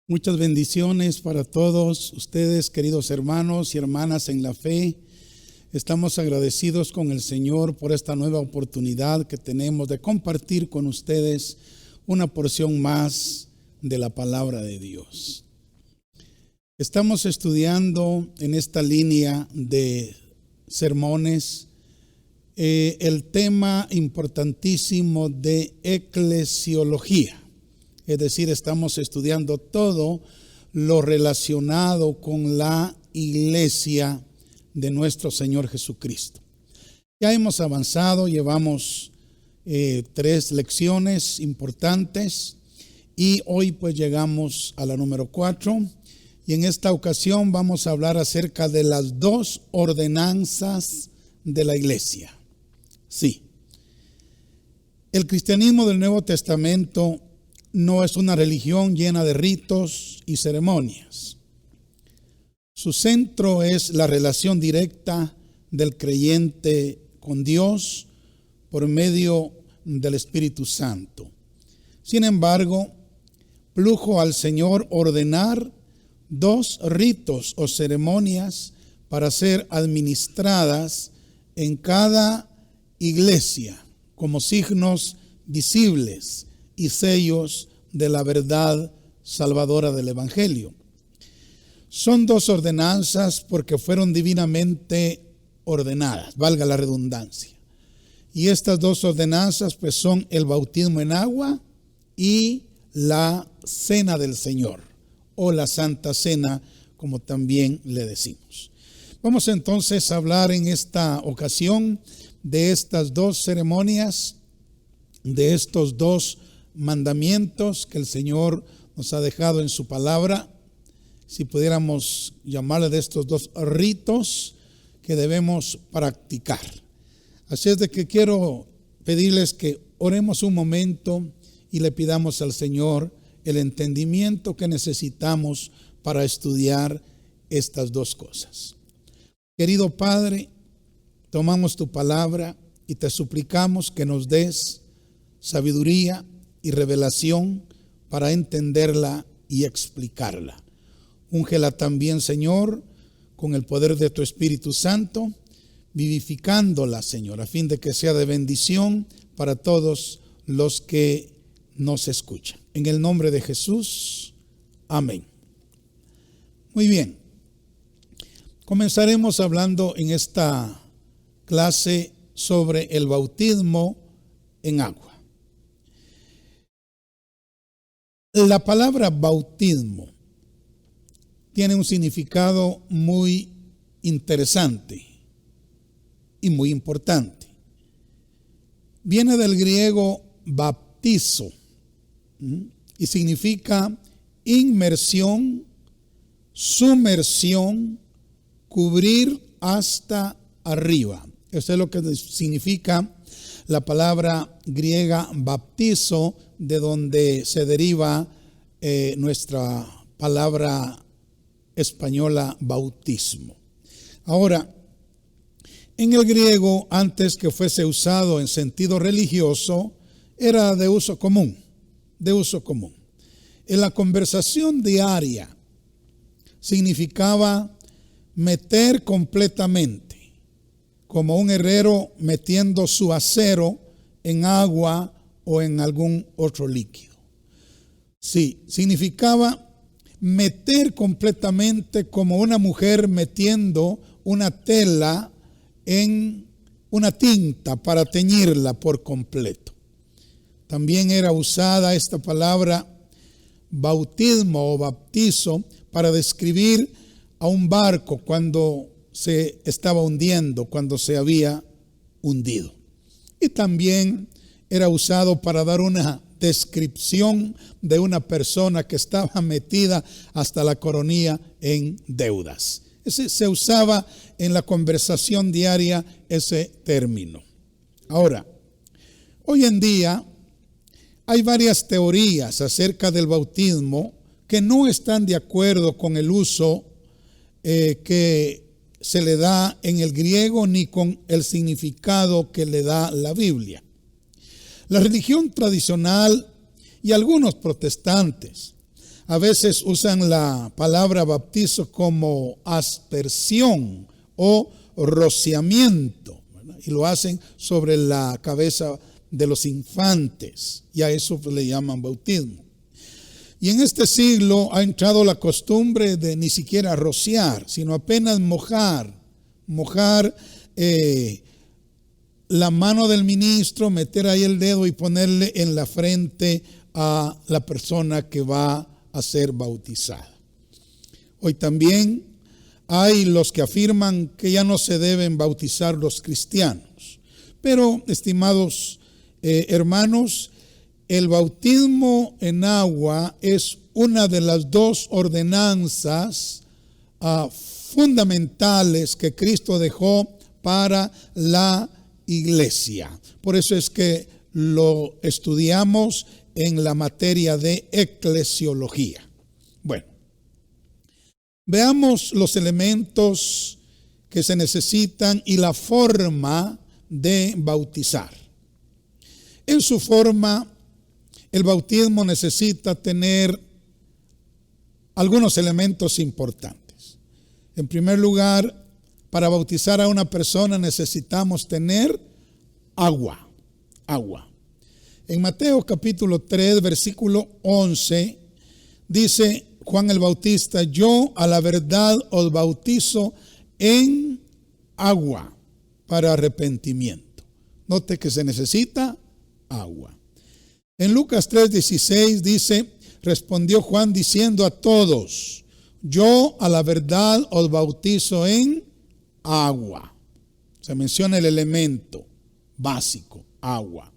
Muchas bendiciones para todos ustedes, queridos hermanos y hermanas en la fe. Estamos agradecidos con el Señor por esta nueva oportunidad que tenemos de compartir con ustedes una porción más de la palabra de Dios. Estamos estudiando en esta línea de sermones el tema importantísimo de eclesiología. Es decir, estamos estudiando todo lo relacionado con la iglesia de nuestro Señor Jesucristo. Ya hemos avanzado, llevamos 3 lecciones importantes y hoy pues llegamos a la número 4 y en esta ocasión vamos a hablar acerca de las 2 ordenanzas de la iglesia. Sí, el cristianismo del Nuevo Testamento no es una religión llena de ritos y ceremonias. Su centro es la relación directa del creyente con Dios por medio del Espíritu Santo. Sin embargo, plugo al Señor ordenar 2 ritos o ceremonias para ser administradas en cada iglesia como signos visibles y sellos de la verdad salvadora del Evangelio. Son 2 ordenanzas porque fueron divinamente ordenadas, valga la redundancia. Y estas 2 ordenanzas pues son el bautismo en agua y la cena del Señor, o la Santa Cena, como también le decimos. Vamos entonces a hablar en esta ocasión de estas 2 ceremonias, de estos 2 mandamientos que el Señor nos ha dejado en su palabra, si pudiéramos llamarle de estos 2 ritos que debemos practicar. Así es de que quiero pedirles que oremos un momento y le pidamos al Señor el entendimiento que necesitamos para estudiar estas 2 cosas. Querido Padre, tomamos tu palabra y te suplicamos que nos des sabiduría y revelación para entenderla y explicarla. Úngela también, Señor, con el poder de tu Espíritu Santo, vivificándola, Señor, a fin de que sea de bendición para todos los que nos escuchan. En el nombre de Jesús, amén. Muy bien, comenzaremos hablando en esta clase sobre el bautismo en agua. La palabra bautismo tiene un significado muy interesante y muy importante. Viene del griego baptizo y significa inmersión, sumersión, cubrir hasta arriba. Eso es lo que significa la palabra griega baptizo, de donde se deriva nuestra palabra española bautismo. Ahora, en el griego, antes que fuese usado en sentido religioso, era de uso común, En la conversación diaria significaba meter completamente, como un herrero metiendo su acero en agua o en algún otro líquido. Sí, significaba meter completamente, como una mujer metiendo una tela en una tinta para teñirla por completo. También era usada esta palabra bautismo o baptizo para describir a un barco cuando se estaba hundiendo, cuando se había hundido. Y también era usado para dar una descripción de una persona que estaba metida hasta la coronilla en deudas. Se usaba en la conversación diaria ese término. Ahora, hoy en día hay varias teorías acerca del bautismo que no están de acuerdo con el uso que se le da en el griego ni con el significado que le da la Biblia. La religión tradicional y algunos protestantes A veces usan la palabra bautizo como aspersión o rociamiento, ¿verdad? Y lo hacen sobre la cabeza de los infantes, y a eso le llaman bautismo. Y en este siglo ha entrado la costumbre de ni siquiera rociar, sino apenas mojar la mano del ministro, meter ahí el dedo y ponerle en la frente a la persona que va a ser bautizada. Hoy también hay los que afirman que ya no se deben bautizar los cristianos. Pero, estimados hermanos, el bautismo en agua es una de las dos ordenanzas fundamentales que Cristo dejó para la iglesia. Por eso es que lo estudiamos en la materia de eclesiología. Bueno, veamos los elementos que se necesitan y la forma de bautizar. En su forma, el bautismo necesita tener algunos elementos importantes. En primer lugar, para bautizar a una persona necesitamos tener agua. En Mateo capítulo 3, versículo 11, dice Juan el Bautista: yo a la verdad os bautizo en agua para arrepentimiento. Note que se necesita agua. En Lucas 3:16 dice: respondió Juan diciendo a todos: yo a la verdad os bautizo en agua. Se menciona el elemento básico, agua.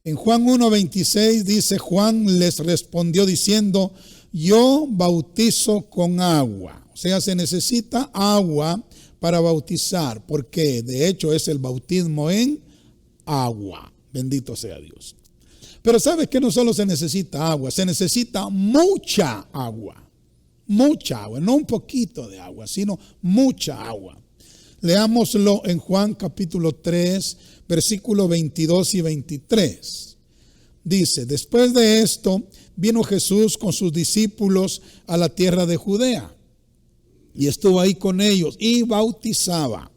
En Juan 1:26 dice: Juan les respondió diciendo: yo bautizo con agua. O sea, se necesita agua para bautizar, porque de hecho es el bautismo en agua. Bendito sea Dios. Pero ¿sabes que no solo se necesita agua? Se necesita mucha agua. Mucha agua, no un poquito de agua, sino mucha agua. Leámoslo en Juan capítulo 3, versículos 22 y 23. Dice: después de esto vino Jesús con sus discípulos a la tierra de Judea y estuvo ahí con ellos y bautizaba.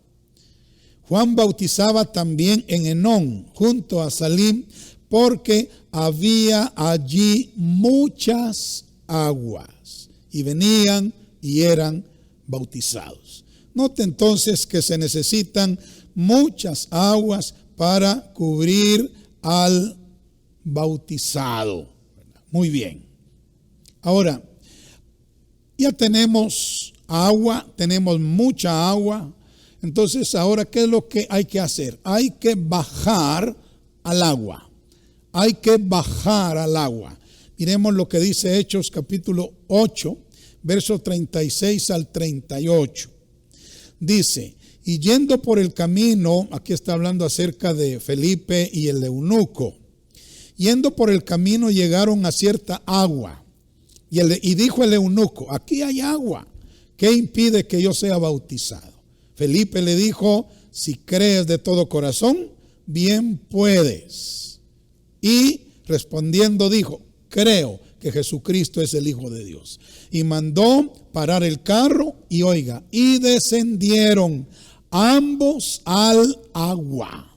Juan bautizaba también en Enón, junto a Salim, porque había allí muchas aguas y venían y eran bautizados. Note entonces que se necesitan muchas aguas para cubrir al bautizado. Muy bien. Ahora, ya tenemos agua, tenemos mucha agua. Entonces, ahora, ¿qué es lo que hay que hacer? Hay que bajar al agua. Hay que bajar al agua. Miremos lo que dice Hechos capítulo 8, versos 36 al 38. Dice: y yendo por el camino, aquí está hablando acerca de Felipe y el eunuco. Yendo por el camino llegaron a cierta agua. Y dijo el eunuco: aquí hay agua. ¿Qué impide que yo sea bautizado? Felipe le dijo: si crees de todo corazón, bien puedes. Y respondiendo dijo: creo que Jesucristo es el Hijo de Dios. Y mandó parar el carro y oiga, y descendieron ambos al agua.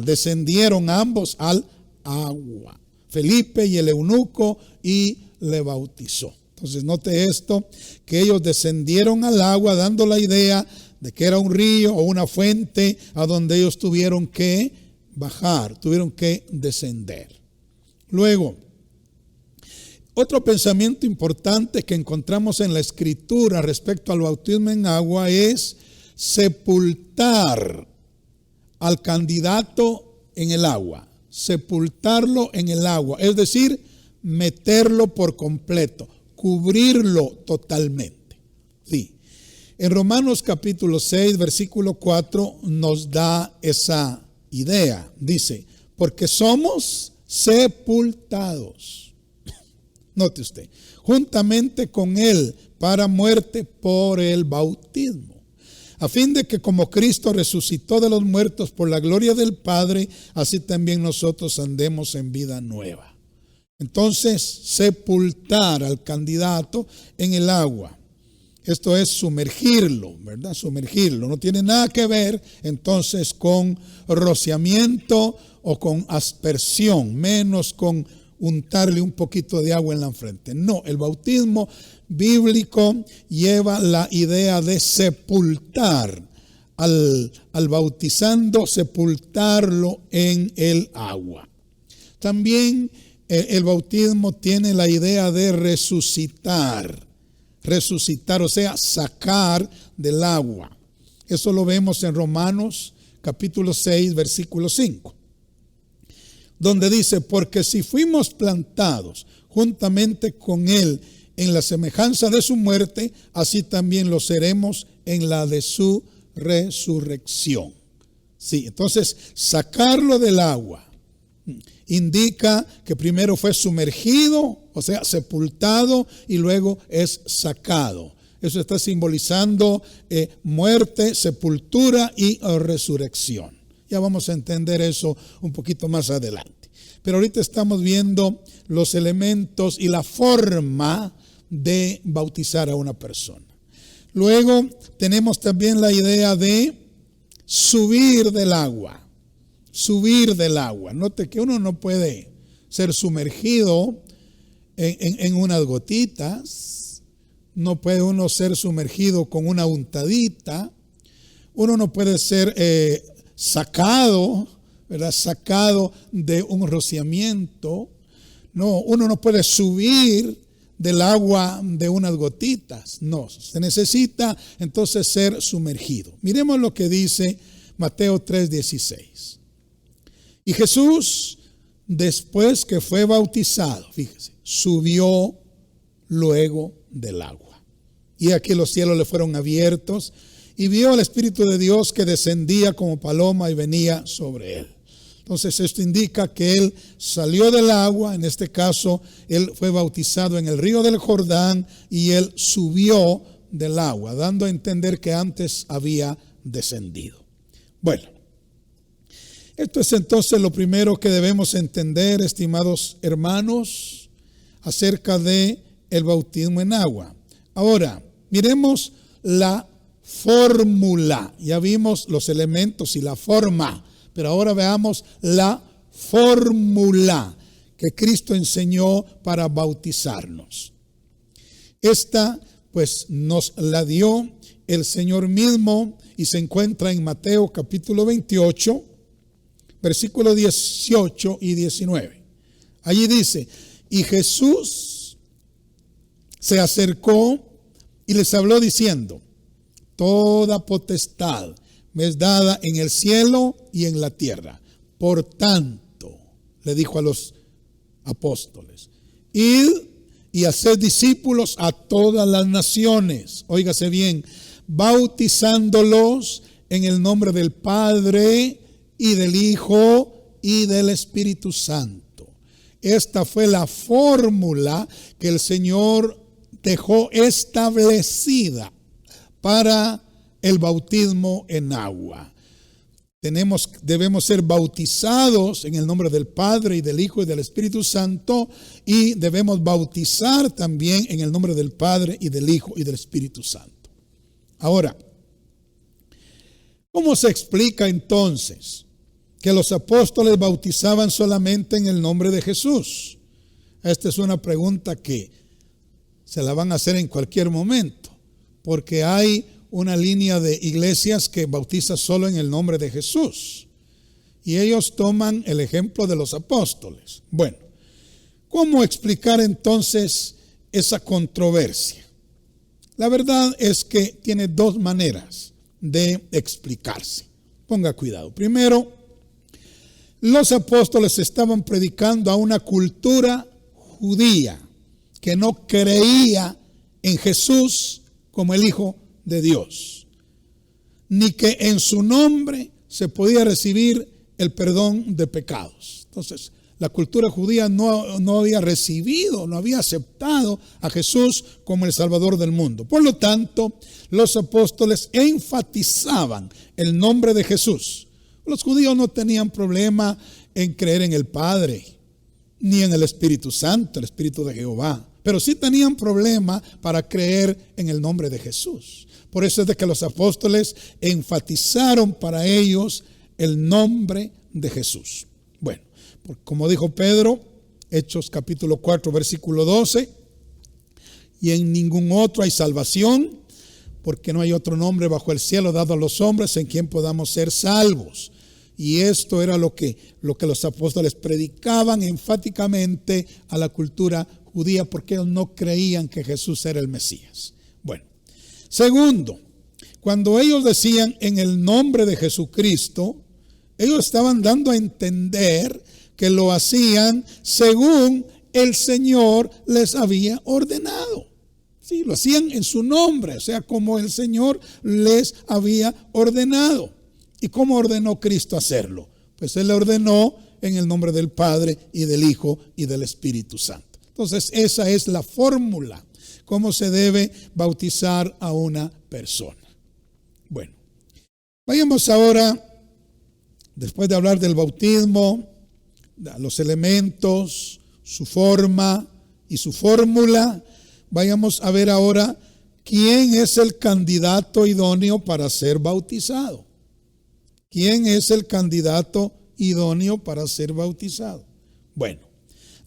Descendieron ambos al agua. Felipe y el eunuco, y le bautizó. Entonces note esto, que ellos descendieron al agua dando la idea de que era un río o una fuente a donde ellos tuvieron que bajar, tuvieron que descender. Luego, otro pensamiento importante que encontramos en la Escritura respecto al bautismo en agua es sepultar al candidato en el agua. Sepultarlo en el agua, es decir, meterlo por completo, cubrirlo totalmente. Sí. En Romanos capítulo 6, versículo 4 nos da esa idea. Dice: porque somos sepultados. Note usted, juntamente con él para muerte por el bautismo, a fin de que como Cristo resucitó de los muertos por la gloria del Padre, así también nosotros andemos en vida nueva. Entonces, sepultar al candidato en el agua. Esto es sumergirlo, ¿verdad? Sumergirlo. No tiene nada que ver entonces con rociamiento o con aspersión, menos con untarle un poquito de agua en la frente. No, el bautismo bíblico lleva la idea de sepultar al bautizando, sepultarlo en el agua. También el bautismo tiene la idea de resucitar, o sea, sacar del agua. Eso lo vemos en Romanos capítulo 6, versículo 5, donde dice: porque si fuimos plantados juntamente con Él en la semejanza de su muerte, así también lo seremos en la de su resurrección. Sí, entonces sacarlo del agua indica que primero fue sumergido, o sea, sepultado, y luego es sacado. Eso está simbolizando muerte, sepultura y resurrección. Ya vamos a entender eso un poquito más adelante. Pero ahorita estamos viendo los elementos y la forma de bautizar a una persona. Luego tenemos también la idea de subir del agua. Subir del agua. Note que uno no puede ser sumergido en unas gotitas. No puede uno ser sumergido con una untadita. Uno no puede ser sacado, ¿verdad? Sacado de un rociamiento. No, uno no puede subir del agua de unas gotitas. No, se necesita entonces ser sumergido. Miremos lo que dice Mateo 3:16. Y Jesús, después que fue bautizado, fíjese, subió luego del agua. Y aquí los cielos le fueron abiertos y vio al Espíritu de Dios que descendía como paloma y venía sobre él. Entonces esto indica que él salió del agua, en este caso él fue bautizado en el río del Jordán y él subió del agua, dando a entender que antes había descendido. Bueno. Esto es entonces lo primero que debemos entender, estimados hermanos, acerca de el bautismo en agua. Ahora, miremos la fórmula. Ya vimos los elementos y la forma, pero ahora veamos la fórmula que Cristo enseñó para bautizarnos. Esta, pues, nos la dio el Señor mismo y se encuentra en Mateo capítulo 28, versículos 18 y 19. Allí dice: y Jesús se acercó y les habló diciendo: toda potestad me es dada en el cielo y en la tierra. Por tanto, le dijo a los apóstoles: id y haced discípulos a todas las naciones. Óigase bien, bautizándolos en el nombre del Padre y del Hijo y del Espíritu Santo. Esta fue la fórmula que el Señor dejó establecida para el bautismo en agua. Debemos ser bautizados en el nombre del Padre y del Hijo y del Espíritu Santo, y debemos bautizar también en el nombre del Padre y del Hijo y del Espíritu Santo. Ahora, ¿cómo se explica entonces que los apóstoles bautizaban solamente en el nombre de Jesús? Esta es una pregunta que se la van a hacer en cualquier momento, porque hay una línea de iglesias que bautiza solo en el nombre de Jesús, y ellos toman el ejemplo de los apóstoles. Bueno, ¿cómo explicar entonces esa controversia? La verdad es que tiene dos maneras de explicarse. Ponga cuidado. Primero, los apóstoles estaban predicando a una cultura judía que no creía en Jesús como el Hijo de Dios, ni que en su nombre se podía recibir el perdón de pecados. Entonces, la cultura judía no había recibido, no había aceptado a Jesús como el Salvador del mundo. Por lo tanto, los apóstoles enfatizaban el nombre de Jesús. Los judíos no tenían problema en creer en el Padre, ni en el Espíritu Santo, el Espíritu de Jehová. Pero sí tenían problema para creer en el nombre de Jesús. Por eso es de que los apóstoles enfatizaron para ellos el nombre de Jesús. Bueno, como dijo Pedro, Hechos capítulo 4, versículo 12, y en ningún otro hay salvación, porque no hay otro nombre bajo el cielo dado a los hombres en quien podamos ser salvos. Y esto era lo que los apóstoles predicaban enfáticamente a la cultura judía, porque ellos no creían que Jesús era el Mesías. Bueno, segundo, cuando ellos decían en el nombre de Jesucristo, ellos estaban dando a entender que lo hacían según el Señor les había ordenado. Sí, lo hacían en su nombre, o sea, como el Señor les había ordenado. ¿Y cómo ordenó Cristo hacerlo? Pues Él le ordenó en el nombre del Padre y del Hijo y del Espíritu Santo. Entonces, esa es la fórmula, cómo se debe bautizar a una persona. Bueno, vayamos ahora, después de hablar del bautismo, los elementos, su forma y su fórmula, vayamos a ver ahora quién es el candidato idóneo para ser bautizado. ¿Quién es el candidato idóneo para ser bautizado? Bueno,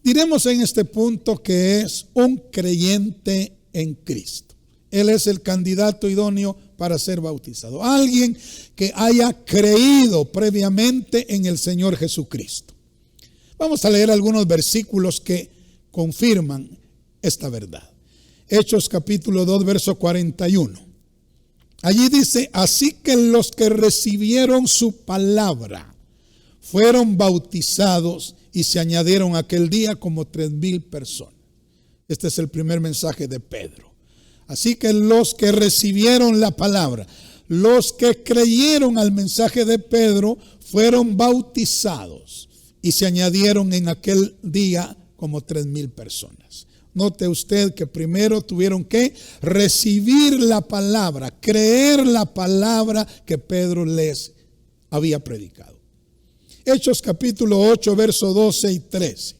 diremos en este punto que es un creyente en Cristo. Él es el candidato idóneo para ser bautizado. Alguien que haya creído previamente en el Señor Jesucristo. Vamos a leer algunos versículos que confirman esta verdad. Hechos capítulo 2, verso 41. Allí dice, así que los que recibieron su palabra fueron bautizados y se añadieron aquel día como 3,000 personas. Este es el primer mensaje de Pedro. Así que los que recibieron la palabra, los que creyeron al mensaje de Pedro, fueron bautizados y se añadieron en aquel día como 3,000 personas. Note usted que primero tuvieron que recibir la palabra, creer la palabra que Pedro les había predicado. Hechos capítulo 8, verso 12 y 13.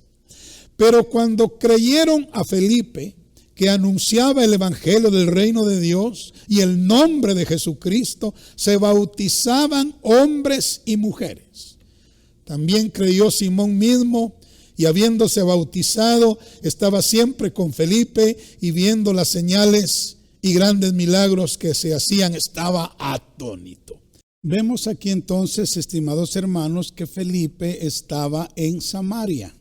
Pero cuando creyeron a Felipe, que anunciaba el evangelio del reino de Dios y el nombre de Jesucristo, se bautizaban hombres y mujeres. También creyó Simón mismo, y habiéndose bautizado, estaba siempre con Felipe, y viendo las señales y grandes milagros que se hacían, estaba atónito. Vemos aquí entonces, estimados hermanos, que Felipe estaba en Samaria.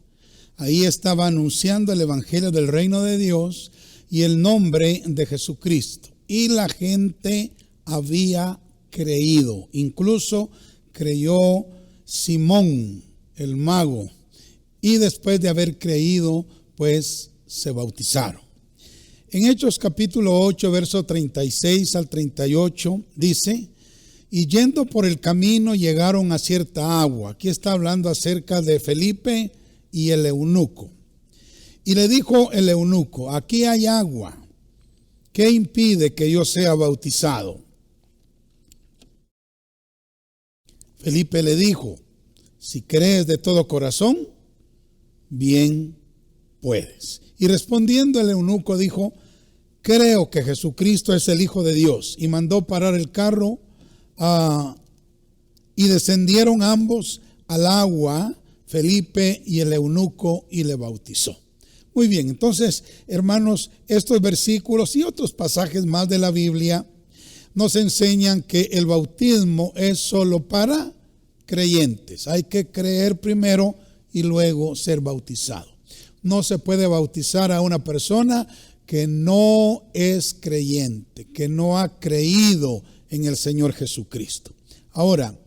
Ahí estaba anunciando el evangelio del reino de Dios y el nombre de Jesucristo. Y la gente había creído. Incluso creyó Simón, el mago. Y después de haber creído, pues se bautizaron. En Hechos capítulo 8, verso 36 al 38, dice, y yendo por el camino llegaron a cierta agua. Aquí está hablando acerca de Felipe y el eunuco. Y le dijo el eunuco, aquí hay agua, ¿qué impide que yo sea bautizado? Felipe le dijo, si crees de todo corazón, bien puedes. Y respondiendo el eunuco dijo, creo que Jesucristo es el Hijo de Dios. Y mandó parar el carro y descendieron ambos al agua, Felipe y el eunuco, y le bautizó. Muy bien, entonces, hermanos, estos versículos y otros pasajes más de la Biblia nos enseñan que el bautismo es solo para creyentes. Hay que creer primero y luego ser bautizado. No se puede bautizar a una persona que no es creyente, que no ha creído en el Señor Jesucristo. Ahora,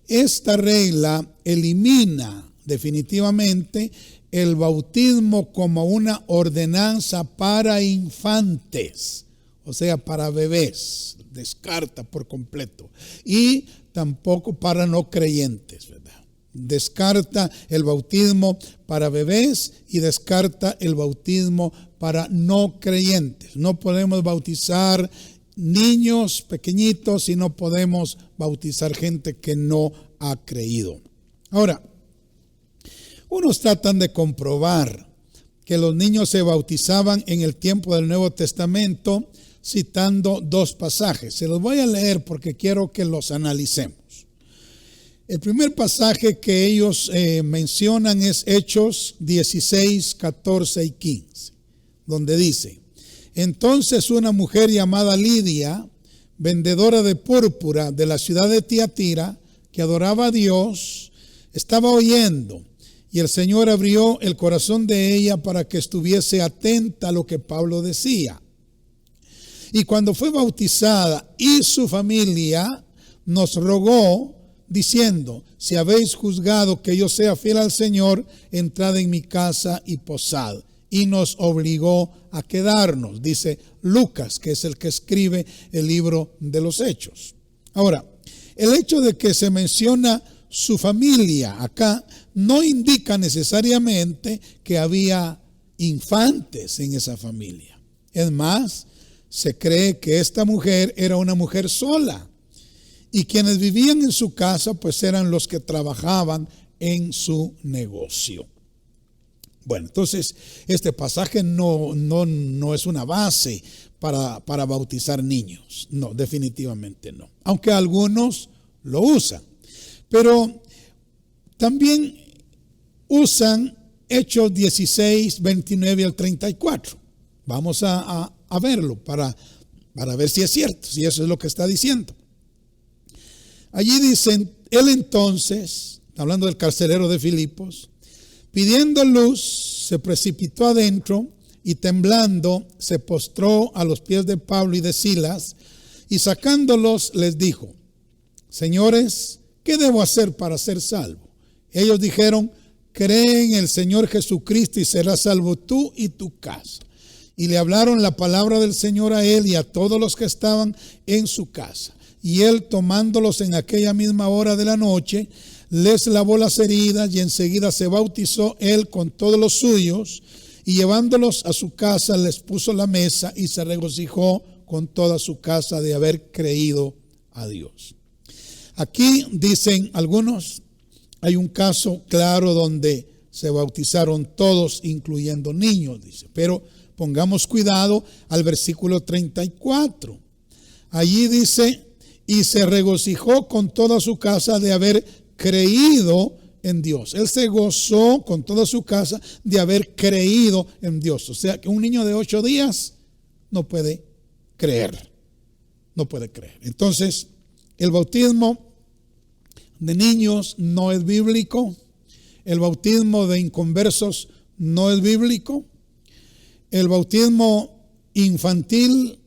esta regla elimina definitivamente el bautismo como una ordenanza para infantes, o sea, para bebés, descarta por completo, y tampoco para no creyentes, ¿verdad? Descarta el bautismo para bebés y descarta el bautismo para no creyentes. No podemos bautizar niños pequeñitos y no podemos bautizar gente que no ha creído. Ahora, Unos tratan de comprobar que los niños se bautizaban en el tiempo del Nuevo Testamento citando dos pasajes. Se los voy a leer porque quiero que los analicemos. El primer pasaje que ellos mencionan es Hechos 16, 14 y 15, donde dice: entonces una mujer llamada Lidia, vendedora de púrpura de la ciudad de Tiatira, que adoraba a Dios, estaba oyendo, y el Señor abrió el corazón de ella para que estuviese atenta a lo que Pablo decía. Y cuando fue bautizada y su familia, nos rogó diciendo: si habéis juzgado que yo sea fiel al Señor, entrad en mi casa y posad. Y nos obligó a quedarnos, dice Lucas, que es el que escribe el libro de los Hechos. Ahora, el hecho de que se menciona su familia acá no indica necesariamente que había infantes en esa familia. Es más, se cree que esta mujer era una mujer sola, y quienes vivían en su casa pues eran los que trabajaban en su negocio. Bueno, entonces este pasaje no es una base para bautizar niños. No, definitivamente no. Aunque algunos lo usan. Pero también usan Hechos 16, 29 al 34. Vamos a verlo para ver si es cierto, si eso es lo que está diciendo. Allí dicen: él entonces, hablando del carcelero de Filipos, pidiendo luz, se precipitó adentro y temblando se postró a los pies de Pablo y de Silas, y sacándolos les dijo: señores, ¿qué debo hacer para ser salvo? Ellos dijeron: cree en el Señor Jesucristo y serás salvo tú y tu casa. Y le hablaron la palabra del Señor a él y a todos los que estaban en su casa. Y él, tomándolos en aquella misma hora de la noche, les lavó las heridas, y enseguida se bautizó él con todos los suyos, y llevándolos a su casa les puso la mesa, y se regocijó con toda su casa de haber creído a Dios. Aquí dicen algunos, hay un caso claro donde se bautizaron todos, incluyendo niños, dice. Pero pongamos cuidado al versículo 34. Allí dice: y se regocijó con toda su casa de haber creído en Dios. Él se gozó con toda su casa de haber creído en Dios. O sea que un niño de 8 días no puede creer. No puede creer. Entonces, el bautismo de niños no es bíblico. El bautismo de inconversos no es bíblico. El bautismo infantil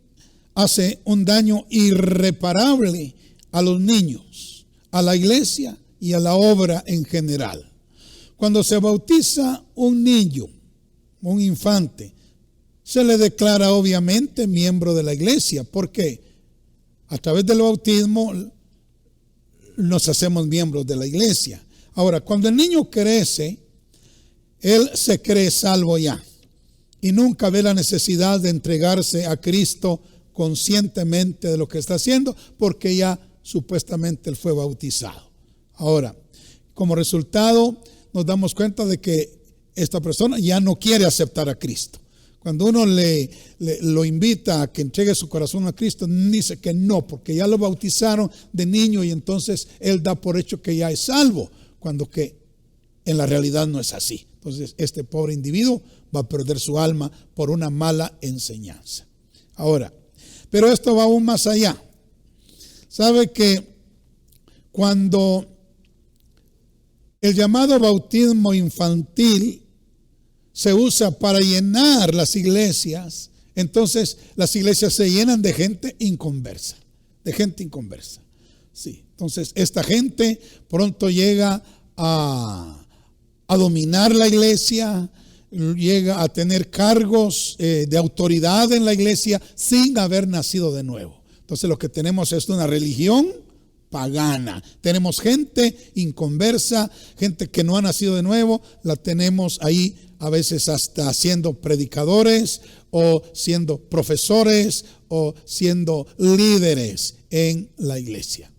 hace un daño irreparable a los niños, a la iglesia y a la obra en general. Cuando se bautiza un niño, un infante, se le declara obviamente miembro de la iglesia, porque a través del bautismo nos hacemos miembros de la iglesia. Ahora, cuando el niño crece, él se cree salvo ya y nunca ve la necesidad de entregarse a Cristo conscientemente de lo que está haciendo, porque ya supuestamente él fue bautizado. Ahora, como resultado, nos damos cuenta de que esta persona ya no quiere aceptar a Cristo. Cuando uno lo invita a que entregue su corazón a Cristo, dice que no, porque ya lo bautizaron de niño y entonces él da por hecho que ya es salvo, cuando que en la realidad no es así. Entonces este pobre individuo va a perder su alma por una mala enseñanza. Ahora, pero esto va aún más allá. Sabe que cuando el llamado bautismo infantil se usa para llenar las iglesias, entonces las iglesias se llenan de gente inconversa, Sí, entonces esta gente pronto llega a dominar la iglesia, llega a tener cargos de autoridad en la iglesia sin haber nacido de nuevo. Entonces lo que tenemos es una religión pagana. Tenemos gente inconversa, gente que no ha nacido de nuevo, la tenemos ahí a veces hasta siendo predicadores o siendo profesores o siendo líderes en la iglesia.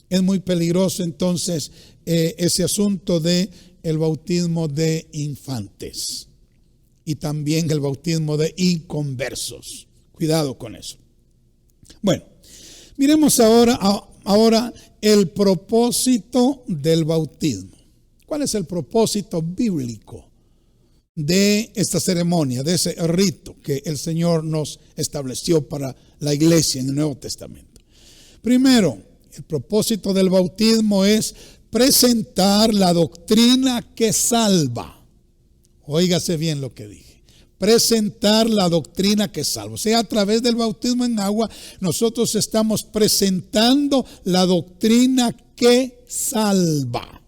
Es muy peligroso entonces ese asunto de el bautismo de infantes y también el bautismo de inconversos. Cuidado con eso. Bueno, miremos ahora el propósito del bautismo. ¿Cuál es el propósito bíblico de esta ceremonia, de ese rito que el Señor nos estableció para la iglesia en el Nuevo Testamento? Primero, el propósito del bautismo es presentar la doctrina que salva. Óigase bien lo que dije. Presentar la doctrina que salva. O sea, a través del bautismo en agua, nosotros estamos presentando la doctrina que salva.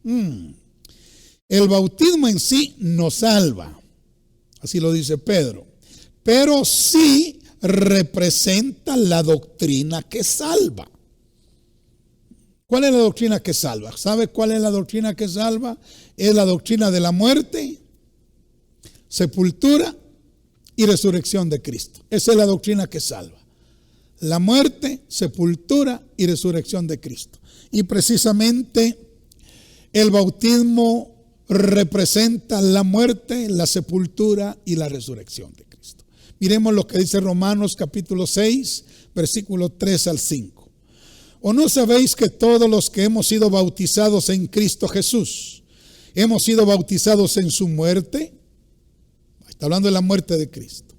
El bautismo en sí no salva, así lo dice Pedro, pero sí representa la doctrina que salva. ¿Cuál es la doctrina que salva? ¿Sabe cuál es la doctrina que salva? Es la doctrina de la muerte, sepultura y resurrección de Cristo. Esa es la doctrina que salva. La muerte, sepultura y resurrección de Cristo. Y precisamente el bautismo representa la muerte, la sepultura y la resurrección de Cristo. Miremos lo que dice Romanos capítulo 6, versículo 3 al 5. ¿O no sabéis que todos los que hemos sido bautizados en Cristo Jesús, hemos sido bautizados en su muerte? Está hablando de la muerte de Cristo.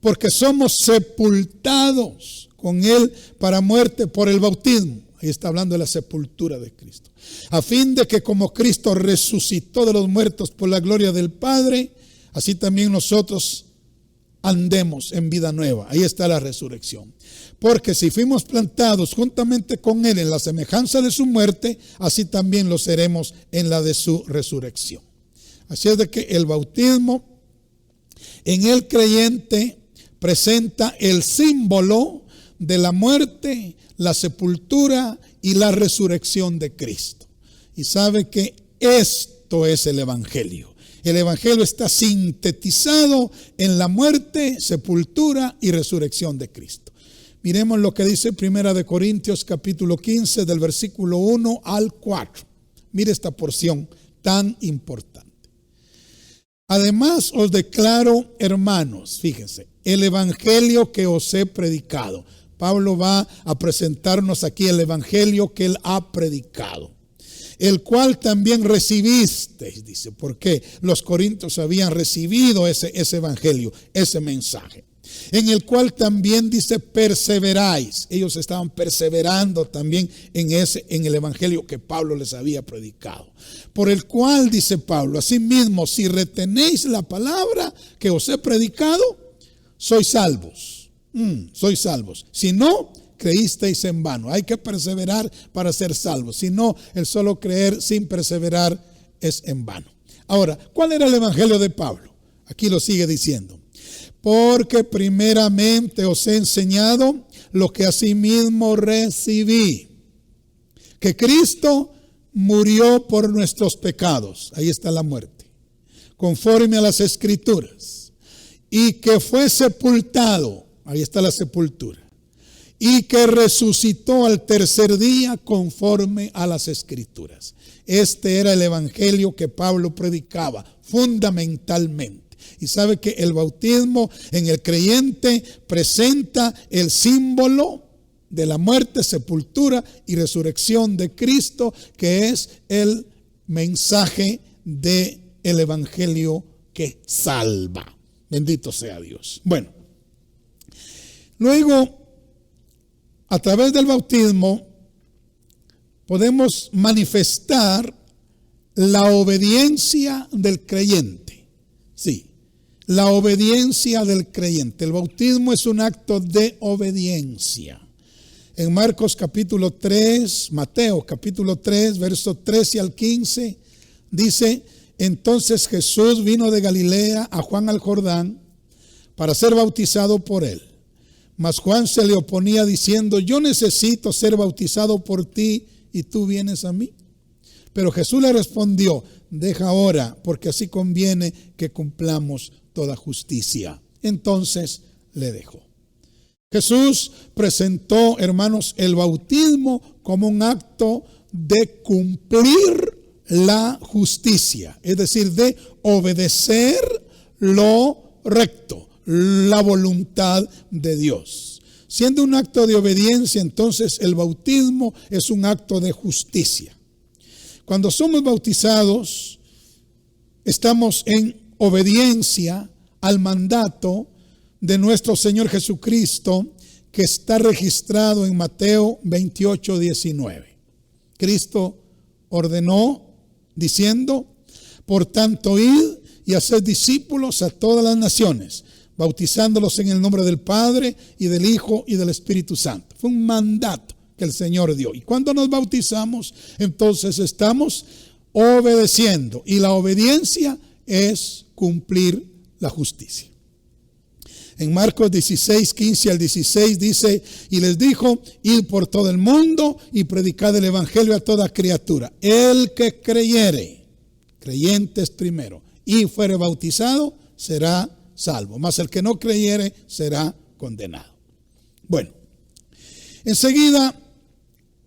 Porque somos sepultados con Él para muerte por el bautismo. Ahí está hablando de la sepultura de Cristo. A fin de que como Cristo resucitó de los muertos por la gloria del Padre, así también nosotros andemos en vida nueva. Ahí está la resurrección. Porque si fuimos plantados juntamente con Él en la semejanza de su muerte, así también lo seremos en la de su resurrección. Así es de que el bautismo en el creyente presenta el símbolo de la muerte, la sepultura y la resurrección de Cristo. Y sabe que esto es el Evangelio. El Evangelio está sintetizado en la muerte, sepultura y resurrección de Cristo. Miremos lo que dice 1 Corintios capítulo 15 del versículo 1 al 4. Mire esta porción tan importante. Además os declaro, hermanos, fíjense, el Evangelio que os he predicado. Pablo va a presentarnos aquí el Evangelio que él ha predicado, el cual también recibisteis, dice, porque los corintios habían recibido ese Evangelio, ese mensaje, en el cual también dice perseveráis. Ellos estaban perseverando también en el Evangelio que Pablo les había predicado, por el cual, dice Pablo, asimismo, si retenéis la palabra que os he predicado, sois salvos. Sois salvos. Si no, creísteis en vano. Hay que perseverar para ser salvos. Si no, el solo creer sin perseverar es en vano. Ahora, ¿cuál era el Evangelio de Pablo? Aquí lo sigue diciendo. Porque primeramente os he enseñado lo que asimismo recibí, que Cristo murió por nuestros pecados. Ahí está la muerte, conforme a las Escrituras, y que fue sepultado. Ahí está la sepultura. Y que resucitó al tercer día conforme a las Escrituras. Este era el Evangelio que Pablo predicaba fundamentalmente. Y sabe que el bautismo en el creyente presenta el símbolo de la muerte, sepultura y resurrección de Cristo, que es el mensaje del Evangelio que salva. Bendito sea Dios. Bueno. Luego, a través del bautismo, podemos manifestar la obediencia del creyente. Sí, la obediencia del creyente. El bautismo es un acto de obediencia. En Marcos capítulo 3, Mateo capítulo 3, versos 13 al 15, dice, entonces Jesús vino de Galilea a Juan al Jordán para ser bautizado por él. Mas Juan se le oponía diciendo, yo necesito ser bautizado por ti y tú vienes a mí. Pero Jesús le respondió, deja ahora, porque así conviene que cumplamos toda justicia. Entonces le dejó. Jesús presentó, hermanos, el bautismo como un acto de cumplir la justicia, es decir, de obedecer lo recto, la voluntad de Dios. Siendo un acto de obediencia, entonces el bautismo es un acto de justicia. Cuando somos bautizados, estamos en obediencia al mandato de nuestro Señor Jesucristo, que está registrado en Mateo 28:19. Cristo ordenó diciendo: por tanto, id y haced discípulos a todas las naciones, bautizándolos en el nombre del Padre y del Hijo y del Espíritu Santo. Fue un mandato que el Señor dio. Y cuando nos bautizamos, entonces estamos obedeciendo. Y la obediencia es cumplir la justicia. En Marcos 16:15 al 16 dice: y les dijo: id por todo el mundo y predicad el evangelio a toda criatura. El que creyere, creyentes primero, y fuere bautizado, será salvo. Mas el que no creyere, será condenado. Bueno, enseguida,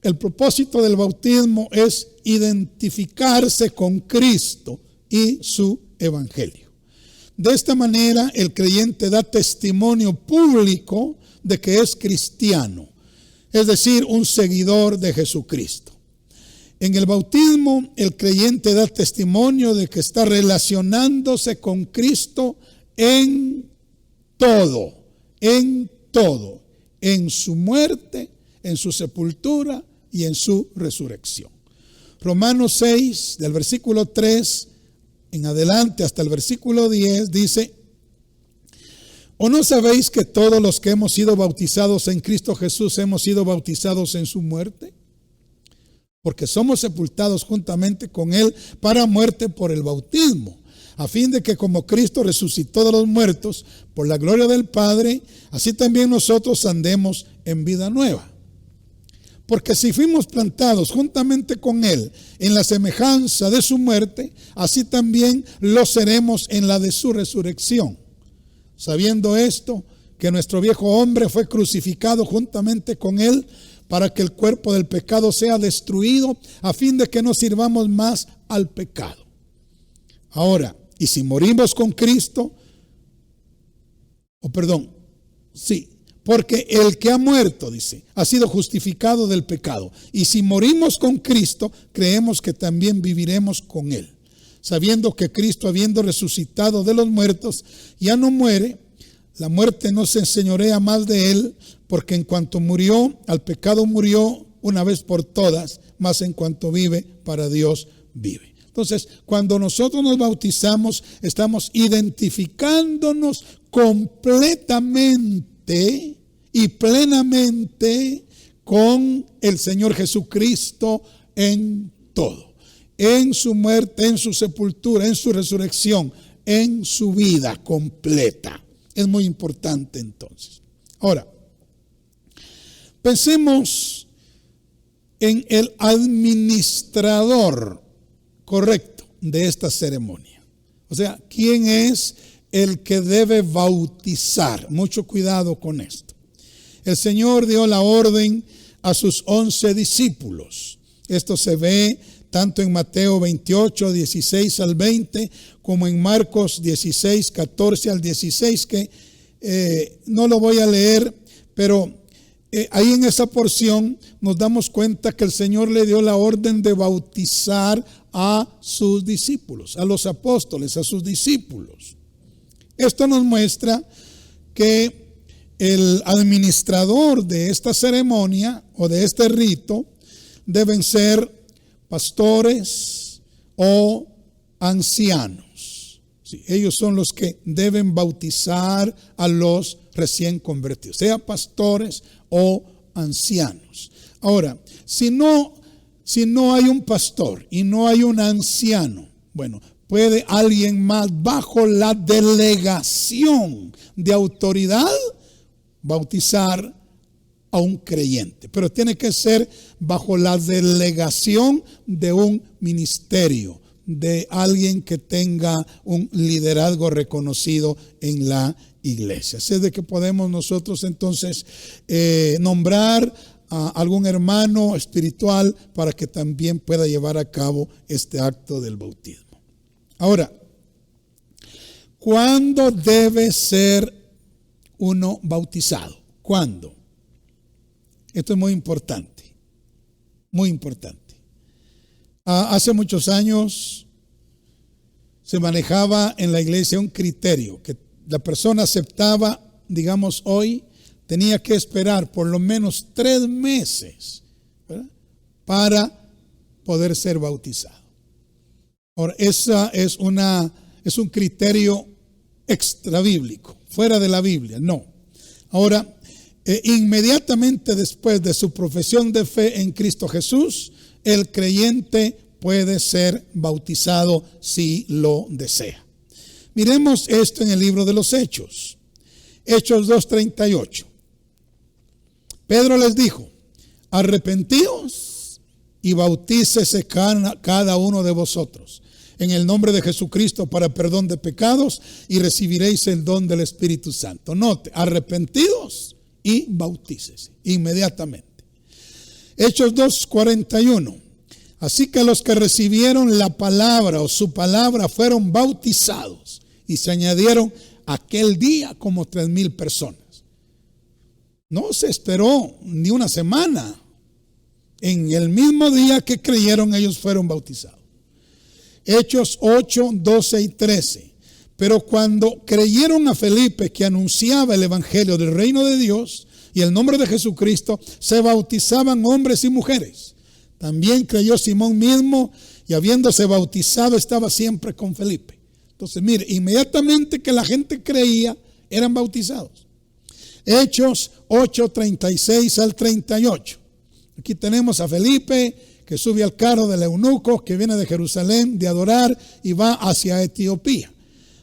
el propósito del bautismo es identificarse con Cristo y su evangelio. De esta manera, el creyente da testimonio público de que es cristiano, es decir, un seguidor de Jesucristo. En el bautismo, el creyente da testimonio de que está relacionándose con Cristo en todo, en su muerte, en su sepultura y en su resurrección. Romanos 6, del versículo 3 en adelante hasta el versículo 10 dice: ¿o no sabéis que todos los que hemos sido bautizados en Cristo Jesús hemos sido bautizados en su muerte? Porque somos sepultados juntamente con Él para muerte por el bautismo, a fin de que como Cristo resucitó de los muertos por la gloria del Padre, así también nosotros andemos en vida nueva. Porque si fuimos plantados juntamente con Él en la semejanza de su muerte, así también lo seremos en la de su resurrección. Sabiendo esto, que nuestro viejo hombre fue crucificado juntamente con Él, para que el cuerpo del pecado sea destruido, a fin de que no sirvamos más al pecado. Ahora, y si morimos con Cristo, porque el que ha muerto, dice, ha sido justificado del pecado. Y si morimos con Cristo, creemos que también viviremos con Él. Sabiendo que Cristo, habiendo resucitado de los muertos, ya no muere, la muerte no se enseñorea más de Él, porque en cuanto murió, al pecado murió una vez por todas, mas en cuanto vive, para Dios vive. Entonces, cuando nosotros nos bautizamos, estamos identificándonos completamente y plenamente con el Señor Jesucristo en todo. En su muerte, en su sepultura, en su resurrección, en su vida completa. Es muy importante entonces. Ahora, pensemos en el administrador correcto de esta ceremonia. O sea, ¿quién es el que debe bautizar? Mucho cuidado con esto. El Señor dio la orden a sus 11 discípulos. Esto se ve tanto en Mateo 28, 16 al 20, como en Marcos 16, 14 al 16, que no lo voy a leer, pero ahí en esa porción nos damos cuenta que el Señor le dio la orden de bautizar a sus discípulos, a los apóstoles, a sus discípulos. Esto nos muestra que el administrador de esta ceremonia o de este rito deben ser pastores o ancianos. Sí, ellos son los que deben bautizar a los recién convertidos, sea pastores o ancianos. Ahora, si no hay un pastor y no hay un anciano, bueno, puede alguien más bajo la delegación de autoridad bautizar a un creyente, pero tiene que ser bajo la delegación de un ministerio, de alguien que tenga un liderazgo reconocido en la iglesia. Así es de que podemos nosotros entonces nombrar a algún hermano espiritual para que también pueda llevar a cabo este acto del bautismo. Ahora, ¿cuándo debe ser uno bautizado? ¿Cuándo? Esto es muy importante, muy importante. Hace muchos años se manejaba en la iglesia un criterio que la persona aceptaba, digamos hoy, tenía que esperar por lo menos 3 meses, ¿verdad?, para poder ser bautizado. Ahora, esa es un criterio extrabíblico, fuera de la Biblia, no. Ahora, inmediatamente después de su profesión de fe en Cristo Jesús, el creyente puede ser bautizado si lo desea. Miremos esto en el libro de los Hechos, Hechos 2:38. Pedro les dijo: arrepentíos y bautícese cada uno de vosotros en el nombre de Jesucristo para perdón de pecados y recibiréis el don del Espíritu Santo. Note, arrepentidos y bautícese inmediatamente. Hechos 2:41. Así que los que recibieron la palabra o su palabra fueron bautizados y se añadieron aquel día como 3,000 personas. No se esperó ni una semana. En el mismo día que creyeron, ellos fueron bautizados. Hechos 8:12 y 13. Pero cuando creyeron a Felipe, que anunciaba el evangelio del reino de Dios y el nombre de Jesucristo, se bautizaban hombres y mujeres. También creyó Simón mismo, y habiéndose bautizado estaba siempre con Felipe. Entonces, mire, inmediatamente que la gente creía, eran bautizados. Hechos 8:36 al 38. Aquí tenemos a Felipe, que sube al carro del eunuco, que viene de Jerusalén de adorar y va hacia Etiopía.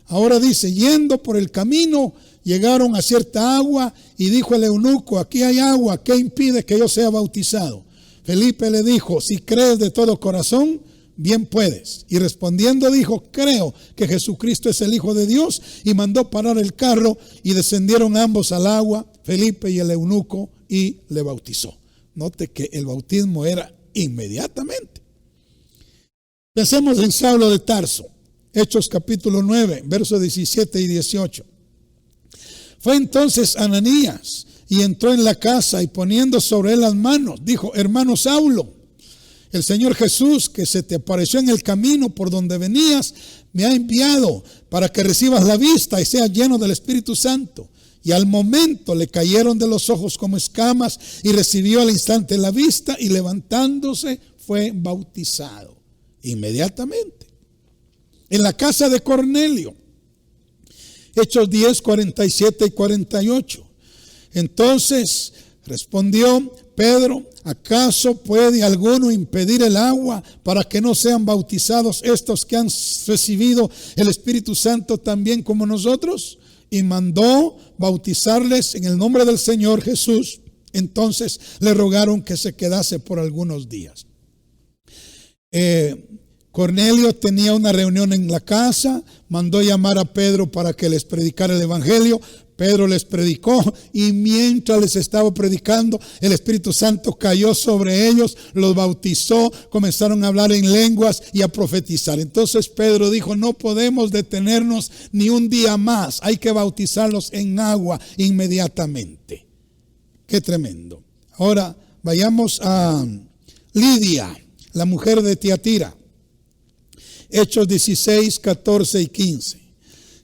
Ahora dice: yendo por el camino, llegaron a cierta agua y dijo el eunuco: aquí hay agua, ¿qué impide que yo sea bautizado? Felipe le dijo: si crees de todo corazón, bien puedes. Y respondiendo dijo: creo que Jesucristo es el Hijo de Dios. Y mandó parar el carro y descendieron ambos al agua, Felipe y el eunuco, y le bautizó. Note que el bautismo era inmediatamente. Pensemos en Saulo de Tarso, Hechos capítulo 9, versos 17 y 18. Fue entonces Ananías y entró en la casa y poniendo sobre él las manos, dijo: hermano Saulo, el Señor Jesús, que se te apareció en el camino por donde venías, me ha enviado para que recibas la vista y seas lleno del Espíritu Santo. Y al momento le cayeron de los ojos como escamas y recibió al instante la vista y levantándose fue bautizado inmediatamente. En la casa de Cornelio, Hechos 10, 47 y 48. Entonces respondió Pedro: ¿acaso puede alguno impedir el agua para que no sean bautizados estos que han recibido el Espíritu Santo también como nosotros? Y mandó bautizarles en el nombre del Señor Jesús. Entonces le rogaron que se quedase por algunos días. Cornelio tenía una reunión en la casa, mandó llamar a Pedro para que les predicara el evangelio. Pedro les predicó y mientras les estaba predicando, el Espíritu Santo cayó sobre ellos, los bautizó, comenzaron a hablar en lenguas y a profetizar. Entonces Pedro dijo: no podemos detenernos ni un día más, hay que bautizarlos en agua inmediatamente. Qué tremendo. Ahora vayamos a Lidia, la mujer de Tiatira. Hechos 16, 14 y 15.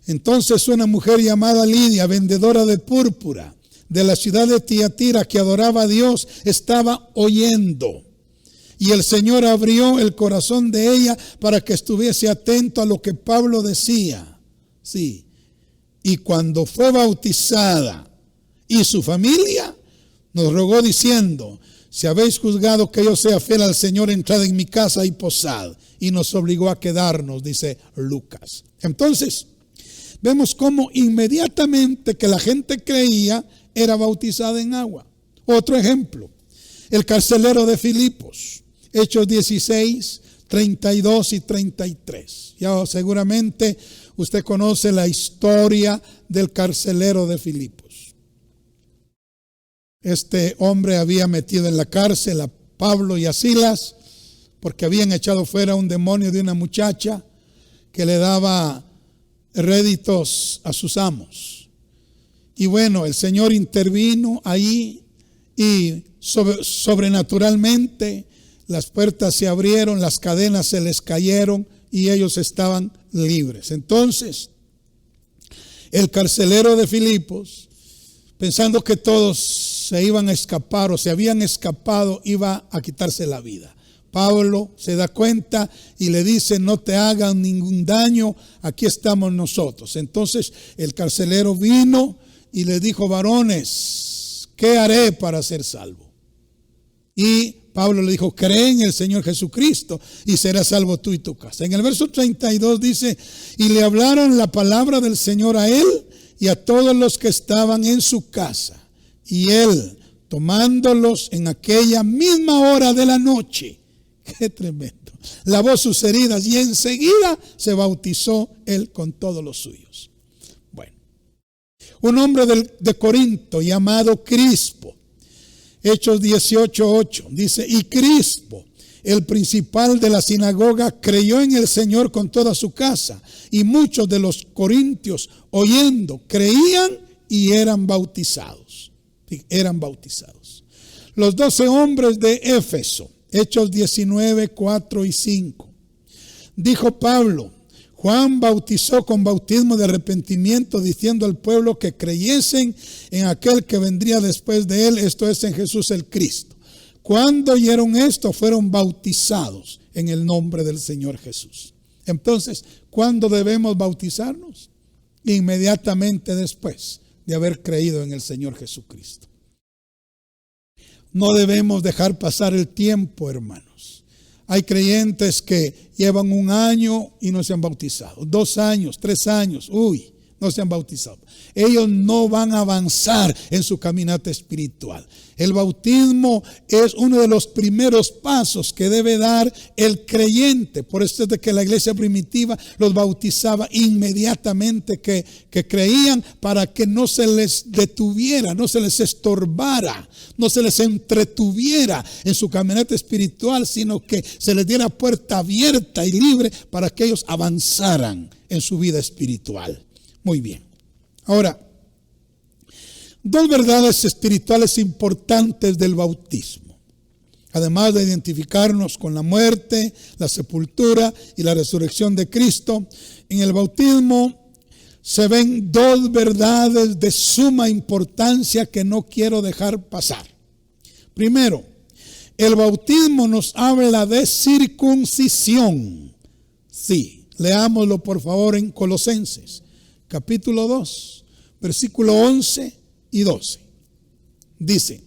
Entonces una mujer llamada Lidia, vendedora de púrpura de la ciudad de Tiatira, que adoraba a Dios, estaba oyendo. Y el Señor abrió el corazón de ella para que estuviese atento a lo que Pablo decía. Sí. Y cuando fue bautizada y su familia, nos rogó diciendo: si habéis juzgado que yo sea fiel al Señor, entrad en mi casa y posad. Y nos obligó a quedarnos, dice Lucas. Entonces, vemos cómo inmediatamente que la gente creía, era bautizada en agua. Otro ejemplo, el carcelero de Filipos, Hechos 16, 32 y 33. Ya seguramente usted conoce la historia del carcelero de Filipos. Este hombre había metido en la cárcel a Pablo y a Silas porque habían echado fuera un demonio de una muchacha que le daba réditos a sus amos. Y bueno, el Señor intervino ahí y sobrenaturalmente las puertas se abrieron, las cadenas se les cayeron y ellos estaban libres. Entonces, el carcelero de Filipos, pensando que todos se iban a escapar o se habían escapado, iba a quitarse la vida. Pablo se da cuenta y le dice: no te hagan ningún daño, aquí estamos nosotros. Entonces el carcelero vino y le dijo: varones, ¿qué haré para ser salvo? Y Pablo le dijo: cree en el Señor Jesucristo y serás salvo tú y tu casa. En el verso 32 dice: y le hablaron la palabra del Señor a él y a todos los que estaban en su casa. Y él, tomándolos en aquella misma hora de la noche, qué tremendo, lavó sus heridas y enseguida se bautizó él con todos los suyos. Bueno, un hombre de Corinto llamado Crispo, Hechos 18:8, dice: y Crispo, el principal de la sinagoga, creyó en el Señor con toda su casa, y muchos de los corintios, oyendo, creían y eran bautizados. Los 12 hombres de Éfeso, Hechos 19:4 y 5. Dijo Pablo: Juan bautizó con bautismo de arrepentimiento, diciendo al pueblo que creyesen en aquel que vendría después de él, esto es, en Jesús el Cristo. Cuando oyeron esto, fueron bautizados en el nombre del Señor Jesús. Entonces, ¿cuándo debemos bautizarnos? Inmediatamente después de haber creído en el Señor Jesucristo. No debemos dejar pasar el tiempo, hermanos. Hay creyentes que llevan 1 año y no se han bautizado, 2 años, 3 años, no se han bautizado. Ellos no van a avanzar en su caminata espiritual. El bautismo es uno de los primeros pasos que debe dar el creyente. Por eso es de que la iglesia primitiva los bautizaba inmediatamente que creían, para que no se les detuviera, no se les estorbara, no se les entretuviera en su caminata espiritual, sino que se les diera puerta abierta y libre para que ellos avanzaran en su vida espiritual. Muy bien. Ahora, 2 verdades espirituales importantes del bautismo. Además de identificarnos con la muerte, la sepultura y la resurrección de Cristo, en el bautismo se ven 2 verdades de suma importancia que no quiero dejar pasar. Primero, el bautismo nos habla de circuncisión. Sí, leámoslo por favor en Colosenses, capítulo 2, versículo 11 y 12. Dice: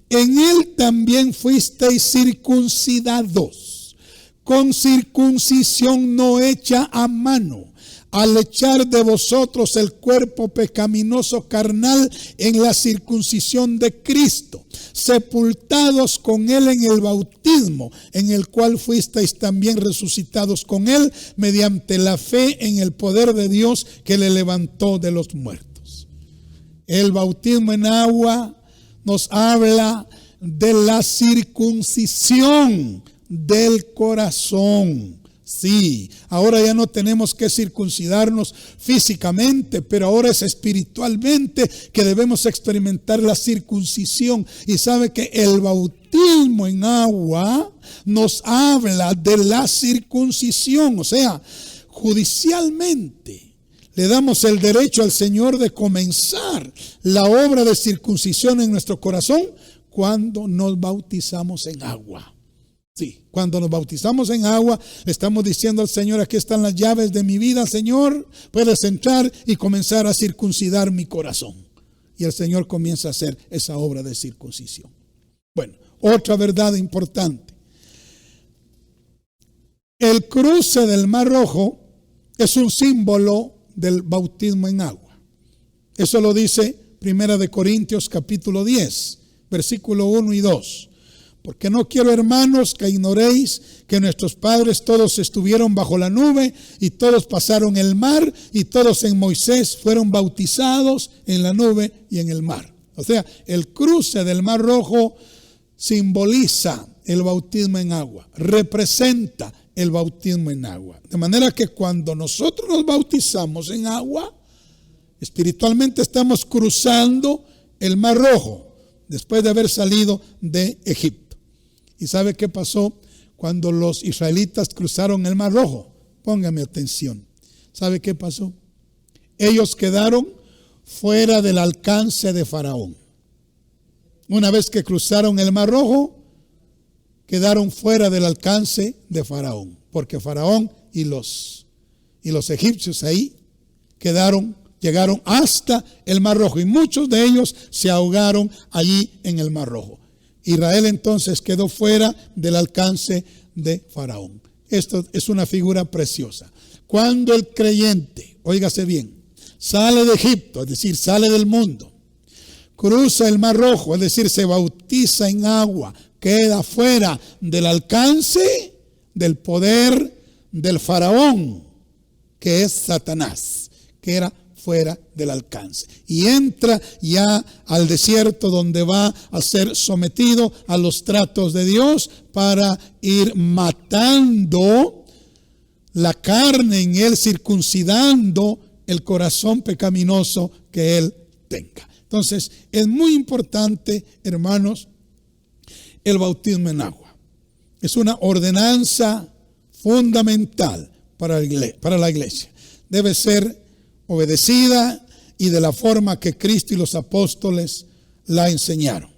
en él también fuisteis circuncidados, con circuncisión no hecha a mano, al echar de vosotros el cuerpo pecaminoso carnal en la circuncisión de Cristo, sepultados con él en el bautismo, en el cual fuisteis también resucitados con él mediante la fe en el poder de Dios que le levantó de los muertos. El bautismo en agua nos habla de la circuncisión del corazón. Sí, ahora ya no tenemos que circuncidarnos físicamente, pero ahora es espiritualmente que debemos experimentar la circuncisión. Y sabe que el bautismo en agua nos habla de la circuncisión, o sea, judicialmente le damos el derecho al Señor de comenzar la obra de circuncisión en nuestro corazón cuando nos bautizamos en agua. Sí, cuando nos bautizamos en agua, le estamos diciendo al Señor: aquí están las llaves de mi vida, Señor, puedes entrar y comenzar a circuncidar mi corazón. Y el Señor comienza a hacer esa obra de circuncisión. Bueno, otra verdad importante. El cruce del Mar Rojo es un símbolo del bautismo en agua. Eso lo dice 1 Corintios capítulo 10, versículo 1 y 2. Porque no quiero, hermanos, que ignoréis que nuestros padres todos estuvieron bajo la nube y todos pasaron el mar y todos en Moisés fueron bautizados en la nube y en el mar. O sea, el cruce del Mar Rojo simboliza el bautismo en agua, representa el bautismo en agua. De manera que cuando nosotros nos bautizamos en agua, espiritualmente estamos cruzando el Mar Rojo después de haber salido de Egipto. ¿Y sabe qué pasó cuando los israelitas cruzaron el Mar Rojo? Póngame atención. ¿Sabe qué pasó? Ellos quedaron fuera del alcance de Faraón. Una vez que cruzaron el Mar Rojo, quedaron fuera del alcance de Faraón, porque Faraón y los egipcios ahí llegaron hasta el Mar Rojo, y muchos de ellos se ahogaron allí en el Mar Rojo. Israel entonces quedó fuera del alcance de Faraón. Esto es una figura preciosa. Cuando el creyente, óigase bien, sale de Egipto, es decir, sale del mundo, cruza el Mar Rojo, es decir, se bautiza en agua, queda fuera del alcance del poder del faraón, que es Satanás, que era fuera del alcance, y entra ya al desierto, donde va a ser sometido a los tratos de Dios para ir matando la carne en él, circuncidando el corazón pecaminoso que él tenga. Entonces es muy importante, hermanos, el bautismo en agua. Es una ordenanza fundamental para la iglesia. Debe ser obedecida y de la forma que Cristo y los apóstoles la enseñaron.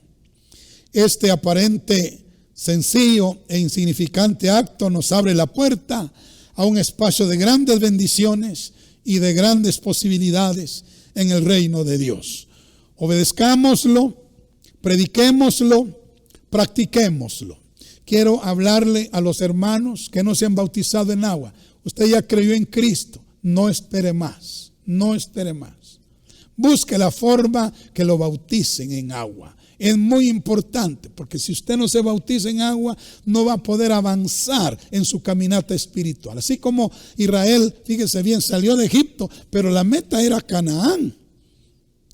Este aparente, sencillo e insignificante acto nos abre la puerta a un espacio de grandes bendiciones y de grandes posibilidades en el reino de Dios. Obedezcámoslo, prediquémoslo, practiquémoslo. Quiero hablarle a los hermanos que no se han bautizado en agua. Usted ya creyó en Cristo, no espere más, no espere más. Busque la forma que lo bauticen en agua. Es muy importante, porque si usted no se bautiza en agua, no va a poder avanzar en su caminata espiritual. Así como Israel, fíjese bien, salió de Egipto, pero la meta era Canaán.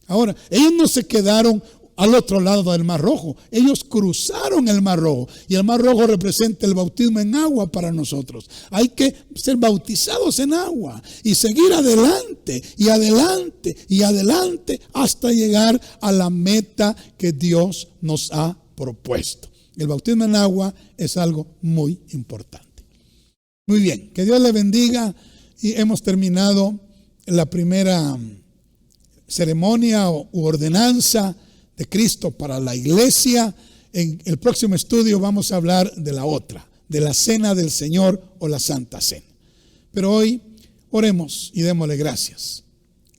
Ahora, ellos no se quedaron al otro lado del Mar Rojo, ellos cruzaron el Mar Rojo, y el Mar Rojo representa el bautismo en agua para nosotros. Hay que ser bautizados en agua y seguir adelante y adelante y adelante hasta llegar a la meta que Dios nos ha propuesto. El bautismo en agua es algo muy importante. Muy bien, que Dios le bendiga, y hemos terminado la primera ceremonia u ordenanza de Cristo para la iglesia. En el próximo estudio vamos a hablar de la otra, de la cena del Señor o la Santa Cena. Pero hoy oremos y démosle gracias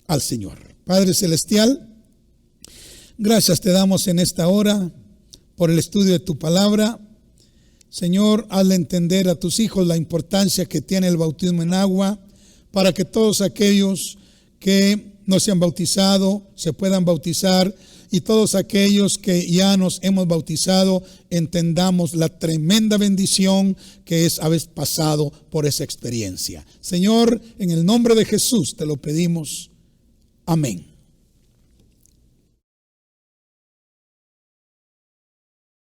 al Señor. Padre Celestial, gracias te damos en esta hora por el estudio de tu palabra. Señor, hazle entender a tus hijos la importancia que tiene el bautismo en agua, para que todos aquellos que no se han bautizado se puedan bautizar, y todos aquellos que ya nos hemos bautizado entendamos la tremenda bendición que es haber pasado por esa experiencia. Señor, en el nombre de Jesús te lo pedimos. Amén.